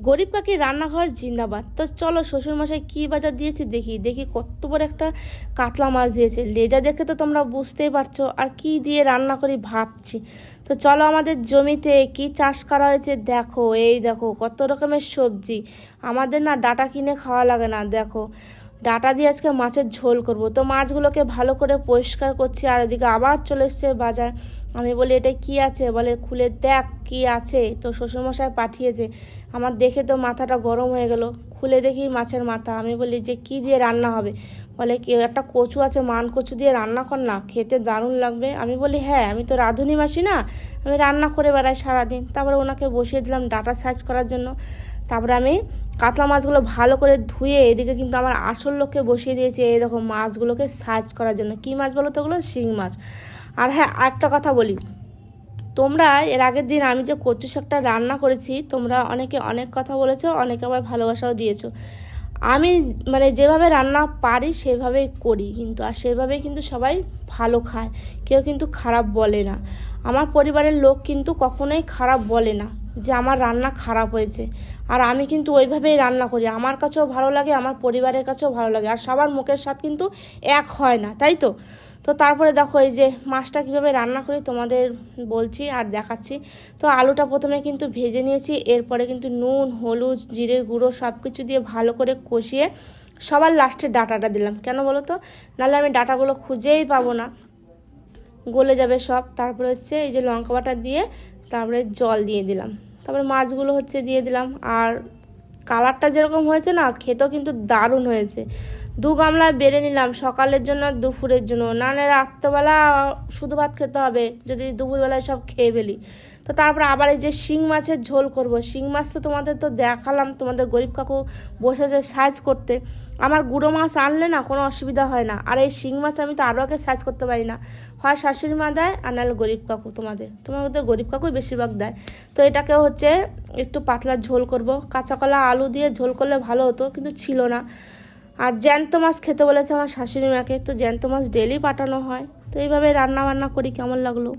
গরিব কাকি রান্নাঘর জিন্দাবাদ। তো চলো শ্বশুরমশাই কি বাজার দিয়েছে দেখি দেখি কত বড় একটা কাতলা মাছ দিয়েছে। লেজা দেখে তো তোমরা বুঝতেই পারছো আর কি দিয়ে রান্না করি ভাবছি। তো চলো আমাদের জমিতে কি চাষ করা হয়েছে দেখো, এই দেখো কত রকমের সবজি। আমাদের না ডাটা কিনে খাওয়া লাগে না, দেখো ডাটা দিয়ে আজকে মাছের ঝোল করব। তো মাছগুলোকে ভালো করে পরিষ্কার করছি আর এদিকে আবার চলে এসছে বাজার। আমি বলি এটা কি আছে, বলে খুলে দেখ কি আছে। তো শ্বশুরমশাই পাঠিয়েছে। আমার দেখে তো মাথাটা গরম হয়ে গেল। খুলে দেখি মাছের মাথা। আমি বলি যে কি দিয়ে রান্না হবে, বলে কি একটা কচু আছে, মান কচু দিয়ে রান্না কর না, খেতে দারুণ লাগবে। আমি বলি হ্যাঁ, আমি তো রাঁধুনি মাসি না, আমি রান্না করে বেড়াই সারাদিন। তারপরে ওনাকে বসিয়ে দিলাম ডাটা সাইজ করার জন্য। তারপরে আমি কাতলা মাছগুলো ভালো করে ধুয়ে এদিকে কিন্তু আমার আসল লোককে বসিয়ে দিয়েছি এই রকম মাছগুলোকে সাইজ করার জন্য। কি মাছ বলো তো, ওগুলো শিং মাছ। আর হ্যাঁ, একটা কথা বলি, তোমরা এর আগের দিন আমি যে কচু শাকটা রান্না করেছি, তোমরা অনেকে অনেক কথা বলেছো, অনেকে আবার ভালোবাসাও দিয়েছো। আমি মানে যেভাবে রান্না পারি সেভাবেই করি কিন্তু, আর সেভাবেই কিন্তু সবাই ভালো খায়, কেউ কিন্তু খারাপ বলে না। আমার পরিবারের লোক কিন্তু কখনোই খারাপ বলে না যে আমার রান্না খারাপ হয়েছে। আর আমি কিন্তু ওইভাবেই রান্না করি, আমার কাছেও ভালো লাগে, আমার পরিবারের কাছেও ভালো লাগে। আর সবার মুখের স্বাদ কিন্তু এক হয় না, তাই তো। তো তারপরে দেখো এই যে মাছটা কীভাবে রান্না করি তোমাদের বলছি আর দেখাচ্ছি। তো আলুটা প্রথমে কিন্তু ভেজে নিয়েছি, এরপরে কিন্তু নুন হলুদ জিরে গুঁড়ো সব কিছু দিয়ে ভালো করে কষিয়ে সবার লাস্টে ডাটাটা দিলাম। কেন বলো তো, নাহলে আমি ডাটাগুলো খুঁজেই পাবো না, গলে যাবে সব। তারপরে হচ্ছে এই যে লঙ্কা বাটা দিয়ে তারপরে জল দিয়ে দিলাম, তারপরে মাছগুলো হচ্ছে দিয়ে দিলাম। আর কালারটা যেরকম হয়েছে না, খেতেও কিন্তু দারুণ হয়েছে। 2 গামলা বেড়ে নিলাম, সকালের জন্য আর দুপুরের জন্য, নাহলে রাত্রেবেলা শুধু ভাত খেতে হবে যদি দুপুরবেলায় সব খেয়ে ফেলি। তো তারপরে আবার এই যে শিং মাছের ঝোল করব। শিং মাছ তো তোমাদের তো দেখালাম, তোমাদের গরিব কাকু বসেছে সাইজ করতে। আমার গুঁড়ো মাছ আনলে না কোনো অসুবিধা হয় না, আর এই শিং মাছ আমি তো আরও আগে সাইজ করতে পারি না। হয় শাশুড়ি মা দেয় আর নাহলে গরিব কাকু, তোমাদের গরিব কাকুই বেশিরভাগ দেয়। তো এটাকে হচ্ছে একটু পাতলা ঝোল করব। কাঁচা কলা আলু দিয়ে ঝোল করলে ভালো হতো, কিন্তু ছিল না। আর জ্যান্ত মাছ খেতে বলেছে আমার শাশুড়ি মাকে, তো জ্যান্ত মাছ ডেলি পাঠানো হয়। তো এইভাবে রান্না বান্না করি। কেমন লাগলো?